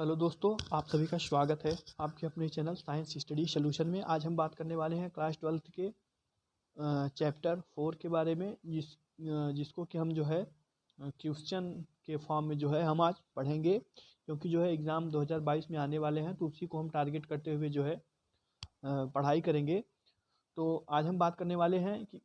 Hello दोस्तों, आप सभी का स्वागत है आपके अपने चैनल साइंस स्टडी सॉल्यूशन में। आज हम बात करने वाले हैं क्लास 12th के चैप्टर 4 के बारे में, जिसको कि हम जो है क्वेश्चन के फॉर्म में जो है हम आज पढ़ेंगे, क्योंकि जो है एग्ज़ाम 2022 में आने वाले हैं, तो उसी को हम टारगेट करते हुए जो है पढ़ाई करेंगे। तो आज हम बात करने वाले हैं कि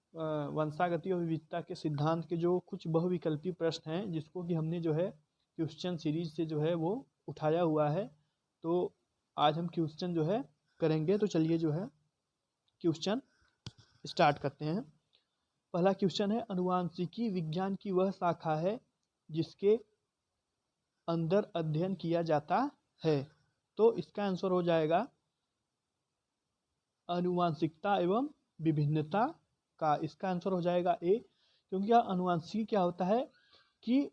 वंशागति और विविधता के सिद्धांत के जो कुछ बहुविकल्पी प्रश्न हैं, जिसको कि हमने जो है क्वेश्चन सीरीज से जो है वो उठाया हुआ है। तो आज हम क्वेश्चन जो है करेंगे। तो चलिए जो है क्वेश्चन स्टार्ट करते हैं। पहला क्वेश्चन है, आनुवांशिकी विज्ञान की वह शाखा है जिसके अंदर अध्ययन किया जाता है। तो इसका आंसर हो जाएगा आनुवांशिकता एवं विभिन्नता का। इसका आंसर हो जाएगा ए, क्योंकि आनुवांशिकी क्या होता है कि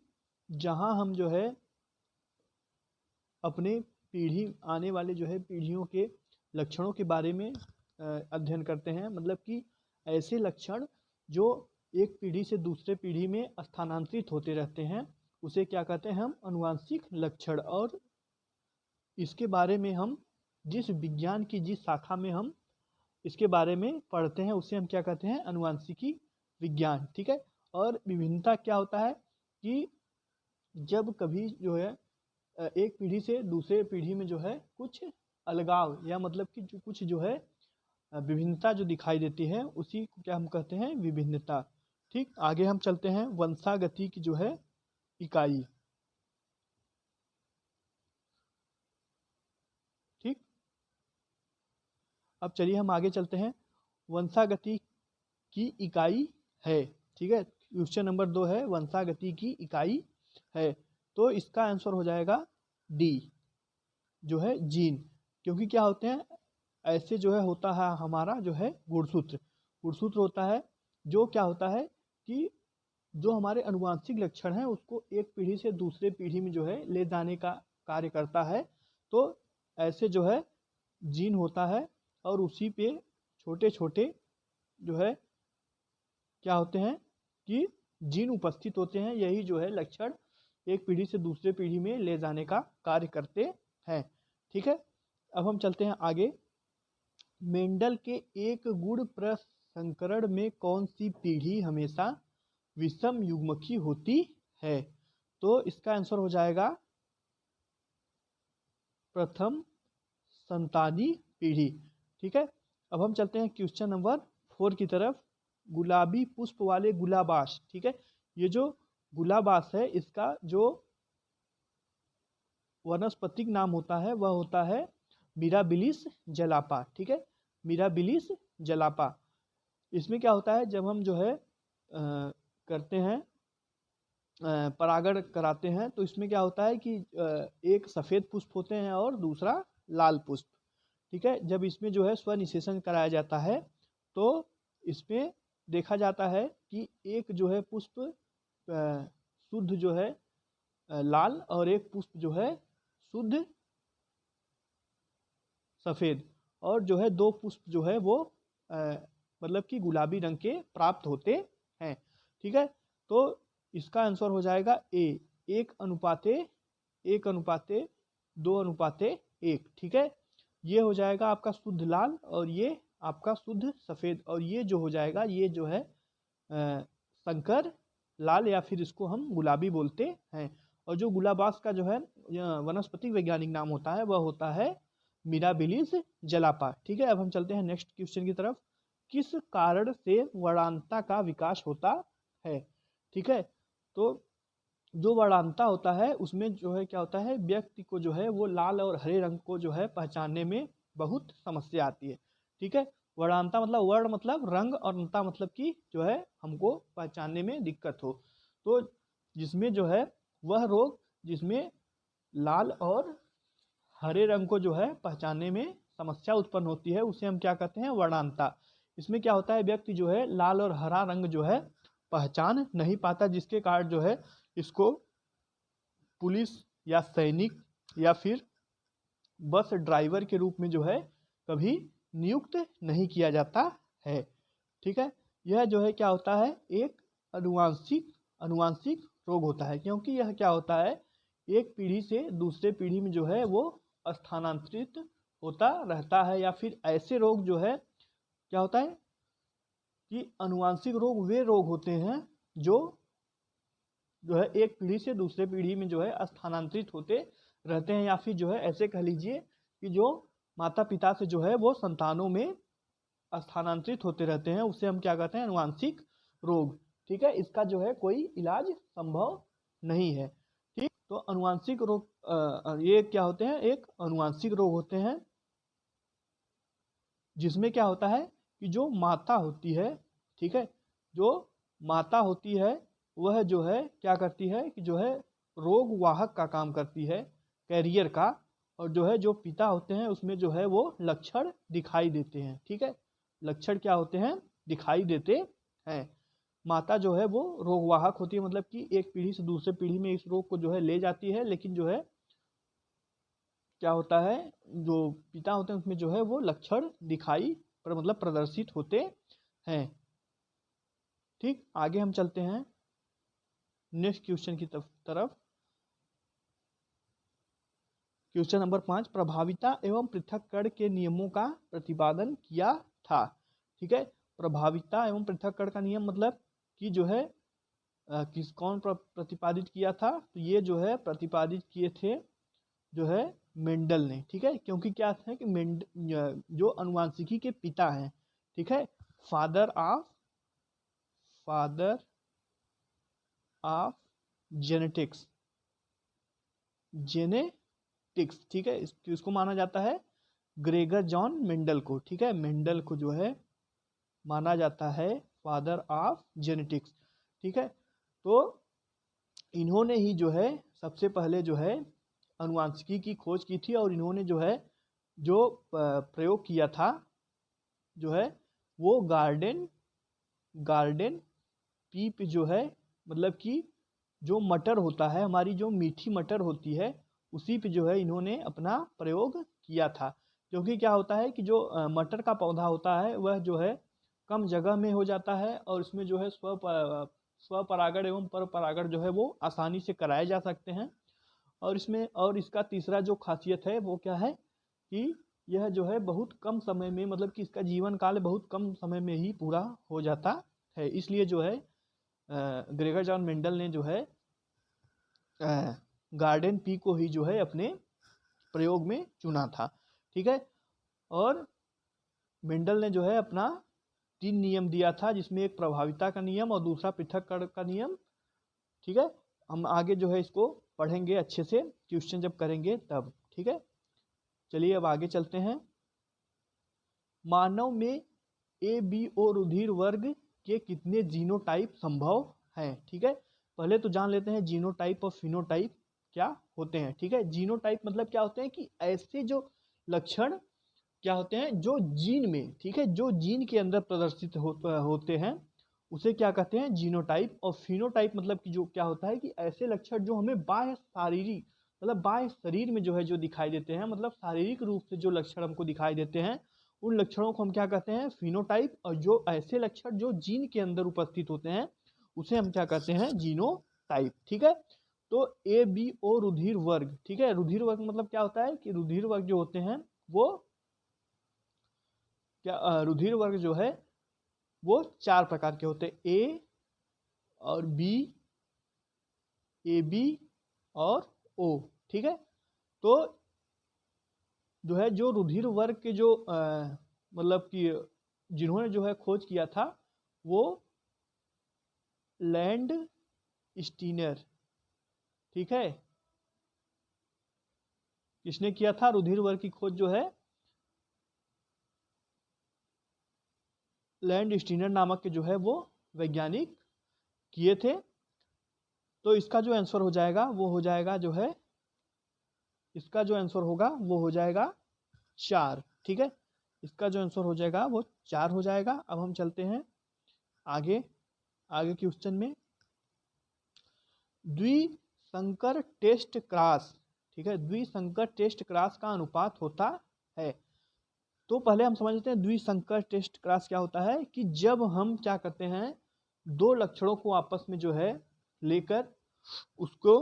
जहां हम जो है अपने आने वाले जो है पीढ़ियों के लक्षणों के बारे में अध्ययन करते हैं। मतलब कि ऐसे लक्षण जो एक पीढ़ी से दूसरे पीढ़ी में स्थानांतरित होते रहते हैं, उसे क्या कहते हैं हम? आनुवांशिक लक्षण। और इसके बारे में हम जिस विज्ञान की जिस शाखा में हम इसके बारे में पढ़ते हैं, उसे हम क्या कहते हैं? आनुवांशिकी विज्ञान। ठीक है। और विभिन्नता क्या होता है कि जब कभी जो है एक पीढ़ी से दूसरे पीढ़ी में जो है कुछ अलगाव, या मतलब कि कुछ जो है विभिन्नता जो दिखाई देती है, उसी को क्या हम कहते हैं? विभिन्नता। ठीक, आगे हम चलते हैं। वंशागति की जो है इकाई। ठीक, अब चलिए हम आगे चलते हैं। वंशागति की इकाई है। ठीक है, क्वेश्चन नंबर 2 है, वंशागति की इकाई है। तो इसका आंसर हो जाएगा डी, जो है जीन। क्योंकि क्या होते हैं, ऐसे जो है होता है हमारा जो है गुणसूत्र। गुणसूत्र होता है जो क्या होता है कि जो हमारे आनुवांशिक लक्षण हैं उसको एक पीढ़ी से दूसरे पीढ़ी में जो है ले जाने का कार्य करता है। तो ऐसे जो है जीन होता है, और उसी पे छोटे छोटे जो है क्या होते हैं कि जीन उपस्थित होते हैं। यही जो है लक्षण एक पीढ़ी से दूसरे पीढ़ी में ले जाने का कार्य करते हैं। ठीक है, अब हम चलते हैं आगे। मेंडल के एक गुण प्रसंकरण में कौन सी पीढ़ी हमेशा विषम युग्मकी होती है? तो इसका आंसर हो जाएगा प्रथम संतानी पीढ़ी। ठीक है, अब हम चलते हैं क्वेश्चन नंबर 4 की तरफ। गुलाबी पुष्प वाले गुलाबाश। ठीक है, ये जो गुलाबाश है, इसका जो वनस्पतिक नाम होता है वह होता है मिराबिलिस जलापा। ठीक है, मिराबिलिस जलापा। इसमें क्या होता है, जब हम जो है करते हैं परागण कराते हैं, तो इसमें क्या होता है कि एक सफ़ेद पुष्प होते हैं और दूसरा लाल पुष्प। ठीक है, जब इसमें जो है स्वनिषेचन कराया जाता है, तो इसमें देखा जाता है कि एक जो है पुष्प शुद्ध जो है लाल, और एक पुष्प जो है शुद्ध सफ़ेद, और जो है दो पुष्प जो है वो मतलब कि गुलाबी रंग के प्राप्त होते हैं। ठीक है, तो इसका आंसर हो जाएगा ए, 1:1:2:1। ठीक है, ये हो जाएगा आपका शुद्ध लाल, और ये आपका शुद्ध सफ़ेद, और ये जो हो जाएगा ये जो है संकर लाल, या फिर इसको हम गुलाबी बोलते हैं। और जो गुलाबाश का जो है वनस्पति वैज्ञानिक नाम होता है वह होता है मिराबिलिस जलापा। ठीक है, अब हम चलते हैं नेक्स्ट क्वेश्चन की तरफ। किस कारण से वर्णांता का विकास होता है? ठीक है, तो जो वर्णांता होता है उसमें जो है क्या होता है, व्यक्ति को जो है वो लाल और हरे रंग को जो है पहचानने में बहुत समस्या आती है। ठीक है, वर्णांता मतलब वर्ण मतलब रंग, और अंता मतलब कि जो है हमको पहचानने में दिक्कत हो। तो जिसमें जो है वह रोग जिसमें लाल और हरे रंग को जो है पहचानने में समस्या उत्पन्न होती है, उसे हम क्या कहते हैं? वर्णांता। इसमें क्या होता है, व्यक्ति जो है लाल और हरा रंग जो है पहचान नहीं पाता, जिसके कारण जो है इसको पुलिस या सैनिक या फिर बस ड्राइवर के रूप में जो है कभी नियुक्त नहीं किया जाता है। ठीक है, यह जो है क्या होता है, एक अनुवांशिक रोग होता है। क्योंकि यह क्या होता है एक पीढ़ी से दूसरे पीढ़ी में जो है वो स्थानांतरित होता रहता है। या फिर ऐसे रोग जो है क्या होता है कि अनुवांशिक रोग वे रोग होते हैं जो है एक पीढ़ी से दूसरे पीढ़ी में जो है स्थानांतरित होते रहते हैं। या फिर जो है ऐसे कह लीजिए कि जो माता पिता से जो है वो संतानों में स्थानांतरित होते रहते हैं, उसे हम क्या कहते हैं, अनुवांशिक रोग। ठीक है, इसका जो है कोई इलाज संभव नहीं है। ठीक, तो अनुवांशिक रोग ये क्या होते हैं, एक अनुवांशिक रोग होते हैं जिसमें क्या होता है कि जो माता होती है, ठीक है, जो माता होती है वह जो है क्या करती है कि जो है रोग वाहक का काम करती है, कैरियर का। और जो है जो पिता होते हैं उसमें जो है वो लक्षण दिखाई देते हैं। ठीक है, लक्षण क्या होते हैं, दिखाई देते हैं। माता जो है वो रोगवाहक होती है, मतलब कि एक पीढ़ी से दूसरे पीढ़ी में इस रोग को जो है ले जाती है। लेकिन जो है क्या होता है, जो पिता होते हैं उसमें जो है वो लक्षण दिखाई मतलब प्रदर्शित होते हैं। ठीक, आगे हम चलते हैं नेक्स्ट क्वेश्चन की तरफ। क्वेश्चन नंबर 5, प्रभाविता एवं पृथक्करण के नियमों का प्रतिपादन किया था। ठीक है, प्रभाविता एवं पृथक्करण का नियम मतलब कि जो है कौन प्रतिपादित किया था, तो ये जो है प्रतिपादित किए थे जो है मेंडल ने। ठीक है, क्योंकि क्या है कि जो अनुवांशिकी के पिता हैं, ठीक है, फादर ऑफ जेनेटिक्स, ठीक है, इसको माना जाता है ग्रेगर जॉन मेंडल को। ठीक है, मेंडल को जो है माना जाता है फादर ऑफ जेनेटिक्स। ठीक है, तो इन्होंने ही जो है सबसे पहले जो है अनुवांशिकी की खोज की थी। और इन्होंने जो है जो प्रयोग किया था जो है वो गार्डन पीप जो है, मतलब कि जो मटर होता है, हमारी जो मीठी मटर होती है, उसी पे जो है इन्होंने अपना प्रयोग किया था। क्योंकि क्या होता है कि जो मटर का पौधा होता है वह जो है कम जगह में हो जाता है और इसमें जो है स्वपरागण एवं परपरागण जो है वो आसानी से कराए जा सकते हैं। और इसका तीसरा जो खासियत है वो क्या है कि यह जो है बहुत कम समय में, मतलब कि इसका जीवन काल बहुत कम समय में ही पूरा हो जाता है। इसलिए जो है ग्रेगर जॉन मेंडल ने जो है गार्डन पी को ही जो है अपने प्रयोग में चुना था। ठीक है, और मेंडल ने जो है अपना 3 नियम दिया था, जिसमें एक प्रभाविता का नियम और दूसरा पृथक्करण का नियम। ठीक है, हम आगे जो है इसको पढ़ेंगे अच्छे से, क्वेश्चन जब करेंगे तब। ठीक है, चलिए अब आगे चलते हैं। मानव में ABO रुधिर वर्ग के कितने जीनोटाइप संभव हैं। ठीक है, पहले तो जान लेते हैं जीनोटाइप और फिनोटाइप क्या होते हैं। ठीक है, जीनोटाइप मतलब क्या होते हैं कि ऐसे जो लक्षण क्या होते हैं जो जीन में, ठीक है, जो जीन के अंदर प्रदर्शित होते हैं उसे क्या कहते हैं, जीनोटाइप। और फिनोटाइप मतलब कि जो क्या होता है कि ऐसे लक्षण जो हमें बाह्य शारीरिक, मतलब बाह्य शरीर में जो है जो दिखाई देते हैं, मतलब शारीरिक रूप से जो लक्षण हमको दिखाई देते हैं, उन लक्षणों को हम क्या कहते हैं, फिनोटाइप। और जो ऐसे लक्षण जो जीन के अंदर उपस्थित होते हैं उसे हम क्या कहते हैं, जीनोटाइप। ठीक है, तो ABO रुधिर वर्ग, ठीक है, रुधिर वर्ग मतलब क्या होता है कि रुधिर वर्ग जो होते हैं वो क्या, रुधिर वर्ग जो है वो 4 प्रकार के होते हैं, A और B, AB और O। ठीक है, तो जो है जो रुधिर वर्ग के जो मतलब कि जिन्होंने जो है खोज किया था वो लैंड स्टीनर। ठीक है, किसने किया था, रुधिर वर्ग की खोज जो है लैंड स्टीनर नामक के जो है वो वैज्ञानिक किए थे। तो इसका जो आंसर हो जाएगा वो हो जाएगा जो है, इसका जो आंसर होगा वो हो जाएगा 4। ठीक है, इसका जो आंसर हो जाएगा वो 4 हो जाएगा। अब हम चलते हैं आगे क्वेश्चन में। द्विसंकर टेस्ट क्रॉस, ठीक है, द्विसंकर टेस्ट क्रॉस का अनुपात होता है। तो पहले हम समझ लेते हैं द्विसंकर टेस्ट क्रॉस क्या होता है कि जब हम क्या करते हैं, 2 लक्षणों को आपस में जो है लेकर उसको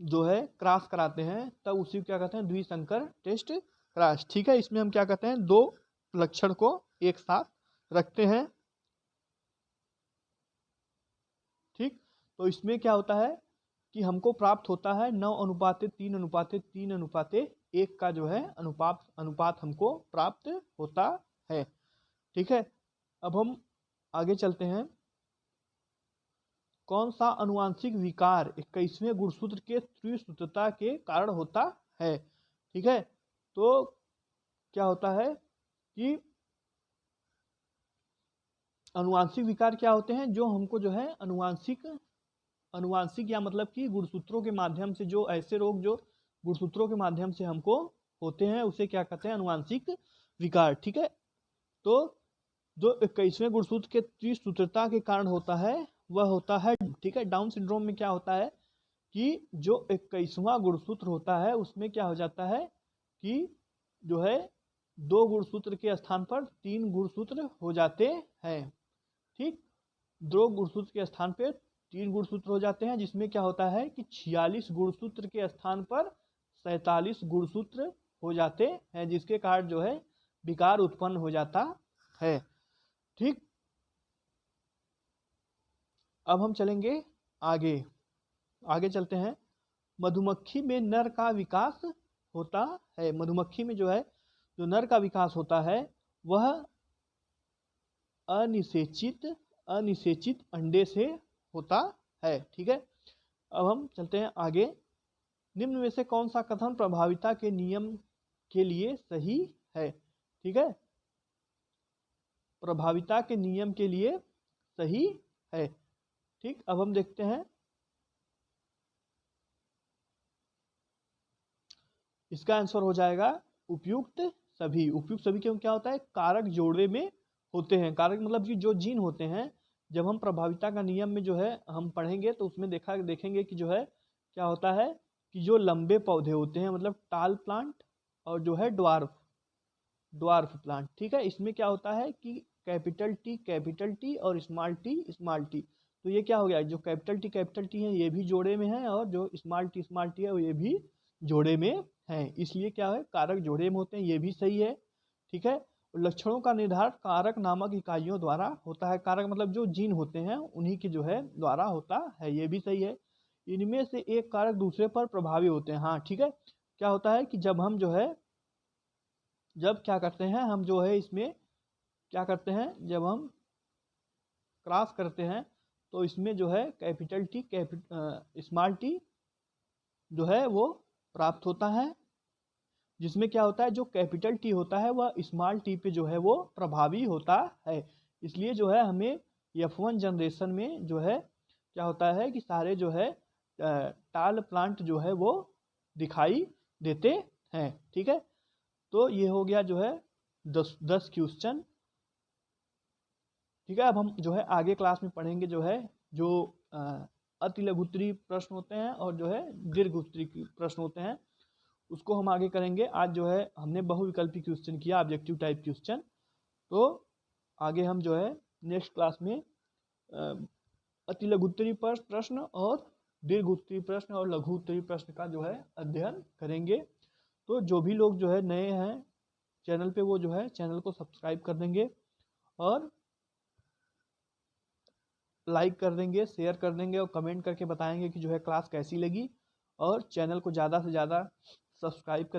जो है क्रॉस कराते हैं तब उसी को क्या कहते हैं, द्विसंकर टेस्ट क्रॉस। ठीक है, इसमें हम क्या कहते हैं, दो लक्षण को एक साथ रखते हैं। ठीक, तो इसमें क्या होता है कि हमको प्राप्त होता है 9:3:3:1 का जो है अनुपात हमको प्राप्त होता है। ठीक है, अब हम आगे चलते हैं। कौन सा अनुवांशिक विकार 21वें गुणसूत्र के त्रिसूत्रता के कारण होता है? ठीक है, तो क्या होता है कि अनुवांशिक विकार क्या होते हैं, जो हमको जो है अनुवांशिक या मतलब कि गुणसूत्रों के माध्यम से, जो ऐसे रोग जो गुणसूत्रों के माध्यम से हमको होते हैं उसे क्या कहते हैं, अनुवांशिक विकार। ठीक है, तो जो 21वें गुणसूत्र के त्रिसूत्रता के कारण होता है वह होता है, ठीक है, डाउन सिंड्रोम में क्या होता है कि जो 21वां गुणसूत्र होता है उसमें क्या हो जाता है कि जो है 2 गुणसूत्र के स्थान पर 3 गुणसूत्र हो जाते हैं। ठीक, 2 गुणसूत्र के स्थान पर 3 गुणसूत्र हो जाते हैं, जिसमें क्या होता है कि 46 गुणसूत्र के स्थान पर 47 गुणसूत्र हो जाते हैं, जिसके कारण जो है विकार उत्पन्न हो जाता है। ठीक, अब हम चलेंगे आगे आगे चलते हैं। मधुमक्खी में नर का विकास होता है। मधुमक्खी में जो है जो नर का विकास होता है वह अनिषेचित अंडे से होता है। ठीक है, अब हम चलते हैं आगे। निम्न में से कौन सा कथन प्रभाविता के नियम के लिए सही है? ठीक है, प्रभाविता के नियम के लिए सही है। ठीक, अब हम देखते हैं इसका आंसर हो जाएगा उपयुक्त सभी। उपयुक्त सभी क्यों क्या होता है, कारक जोड़े में होते हैं। कारक मतलब कि जो जीन होते हैं, जब हम प्रभाविता का नियम में जो है हम पढ़ेंगे तो उसमें देखेंगे कि जो है क्या होता है कि जो लंबे पौधे होते हैं मतलब टाल प्लांट और जो है ड्वार्फ प्लांट। ठीक है, इसमें क्या होता है कि कैपिटल टी और स्मॉल टी। तो ये क्या हो गया, जो कैपिटल टी है ये भी जोड़े में है और जो स्मॉल टी है ये भी जोड़े में है, इसलिए क्या है कारक जोड़े में होते हैं, ये भी सही है। ठीक है, लक्षणों का निर्धारण कारक नामक इकाइयों द्वारा होता है। कारक मतलब जो जीन होते हैं उन्हीं के जो है द्वारा होता है, ये भी सही है। इनमें से एक कारक दूसरे पर प्रभावी होते हैं। हाँ ठीक है, क्या होता है कि जब हम जो है जब क्या करते हैं हम जो है इसमें क्या करते हैं, जब हम क्रॉस करते हैं तो इसमें जो है कैपिटल टी स्मॉल टी जो है वो प्राप्त होता है, जिसमें क्या होता है जो कैपिटल टी होता है वह स्मॉल टी पे जो है वो प्रभावी होता है। इसलिए जो है हमें F1 जनरेशन में जो है क्या होता है कि सारे जो है टाल प्लांट जो है वो दिखाई देते हैं। ठीक है, तो ये हो गया जो है 10 क्वेश्चन। ठीक है, अब हम जो है आगे क्लास में पढ़ेंगे जो है जो अति लघु उत्तरीय प्रश्न होते हैं और जो है दीर्घ उत्तरीय प्रश्न होते हैं, उसको हम आगे करेंगे। आज जो है हमने बहुविकल्पी क्वेश्चन किया, ऑब्जेक्टिव टाइप क्वेश्चन। तो आगे हम जो है नेक्स्ट क्लास में अति लघु उत्तरीय प्रश्न और दीर्घ उत्तरीय प्रश्न और लघु उत्तरीय प्रश्न का जो है अध्ययन करेंगे। तो जो भी लोग जो है नए हैं चैनल पे वो जो है चैनल को सब्सक्राइब कर देंगे और लाइक कर देंगे, शेयर कर देंगे और कमेंट करके बताएंगे कि जो है क्लास कैसी लगी, और चैनल को ज़्यादा से ज़्यादा सब्सक्राइब कर